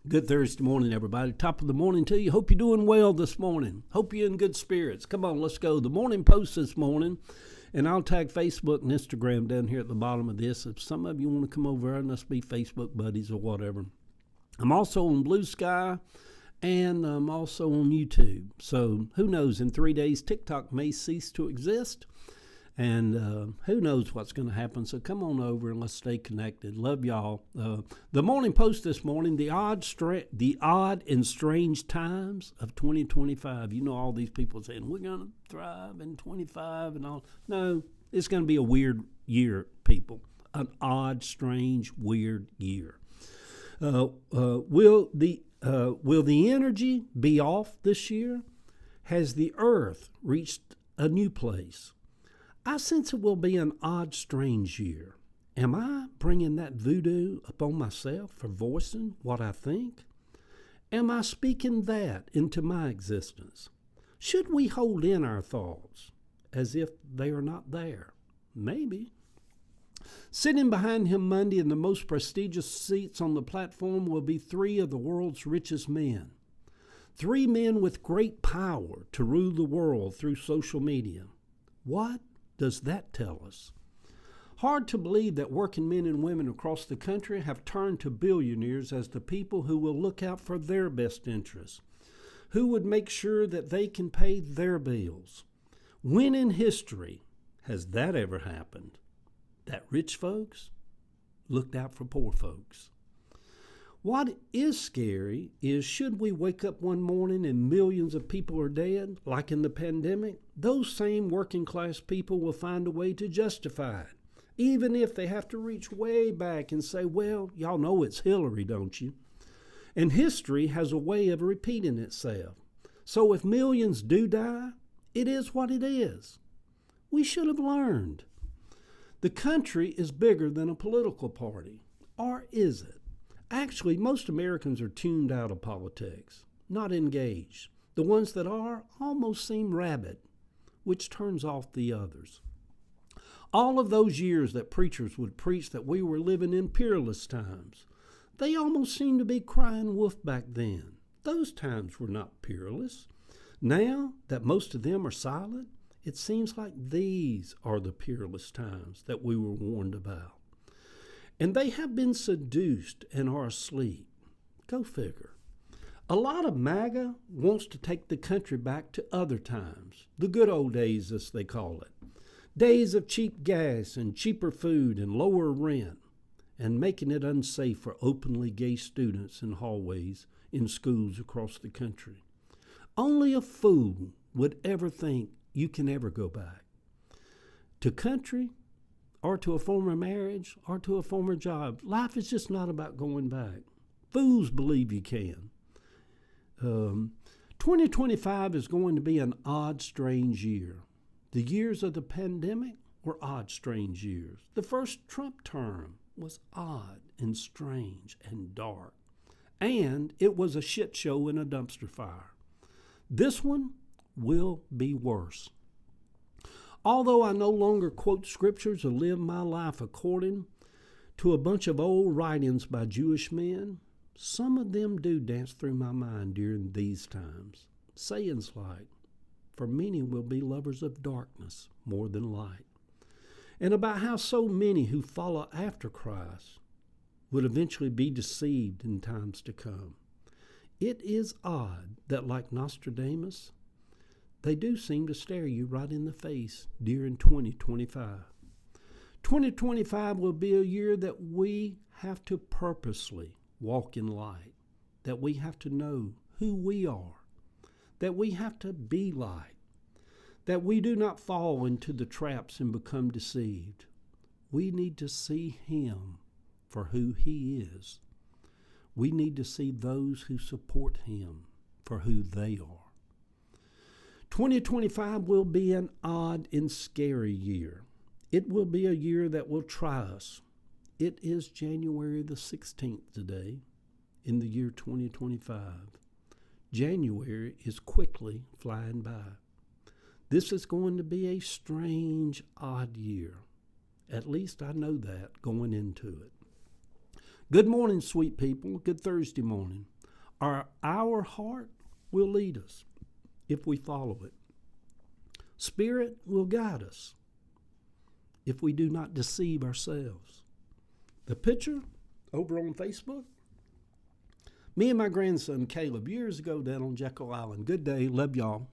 Good Thursday morning, everybody. Top of the morning to you. Hope you're doing well this morning. Hope you're in good spirits. Come on, let's go. The morning post this morning, and I'll tag Facebook and Instagram down here at the bottom of this. If some of you want to come over, and let's be Facebook buddies or whatever. I'm also on Blue Sky, and I'm also on YouTube. So who knows, in 3 days, TikTok may cease to exist. And who knows what's going to happen. So come on over and let's stay connected. Love y'all. The morning post this morning, the odd and strange times of 2025. You know, all these people saying, we're going to thrive in 25 and all. No, it's going to be a weird year, people. An odd, strange, weird year. Will the energy be off this year? Has the earth reached a new place? I sense it will be an odd, strange year. Am I bringing that voodoo upon myself for voicing what I think? Am I speaking that into my existence? Should we hold in our thoughts as if they are not there? Maybe. Sitting behind him Monday in the most prestigious seats on the platform will be three of the world's richest men. Three men with great power to rule the world through social media. What does that tell us? Hard to believe that working men and women across the country have turned to billionaires as the people who will look out for their best interests, who would make sure that they can pay their bills. When in history has that ever happened? That rich folks looked out for poor folks. What is scary is, should we wake up one morning and millions of people are dead, like in the pandemic, those same working class people will find a way to justify it, even if they have to reach way back and say, well, y'all know it's Hillary, don't you? And history has a way of repeating itself. So if millions do die, it is what it is. We should have learned. The country is bigger than a political party, or is it? Actually, most Americans are tuned out of politics, not engaged. The ones that are almost seem rabid, which turns off the others. All of those years that preachers would preach that we were living in peerless times, they almost seemed to be crying wolf back then. Those times were not peerless. Now that most of them are silent, it seems like these are the peerless times that we were warned about. And they have been seduced and are asleep. Go figure. A lot of MAGA wants to take the country back to other times, the good old days as they call it. Days of cheap gas and cheaper food and lower rent, and making it unsafe for openly gay students in hallways in schools across the country. Only a fool would ever think you can ever go back. To country, or to a former marriage, or to a former job. Life is just not about going back. Fools believe you can. 2025 is going to be an odd, strange year. The years of the pandemic were odd, strange years. The first Trump term was odd and strange and dark. And it was a shit show and a dumpster fire. This one will be worse. Although I no longer quote scriptures or live my life according to a bunch of old writings by Jewish men, some of them do dance through my mind during these times. Sayings like, for many will be lovers of darkness more than light. And about how so many who follow after Christ would eventually be deceived in times to come. It is odd that, like Nostradamus, they do seem to stare you right in the face during 2025. 2025 will be a year that we have to purposely walk in light, that we have to know who we are, that we have to be light, that we do not fall into the traps and become deceived. We need to see Him for who He is. We need to see those who support Him for who they are. 2025 will be an odd and scary year. It will be a year that will try us. It is January the 16th today in the year 2025. January is quickly flying by. This is going to be a strange, odd year. At least I know that going into it. Good morning, sweet people. Good Thursday morning. Our heart will lead us if we follow it. Spirit will guide us if we do not deceive ourselves. The picture over on Facebook, me and my grandson Caleb years ago down on Jekyll Island. Good day. Love y'all.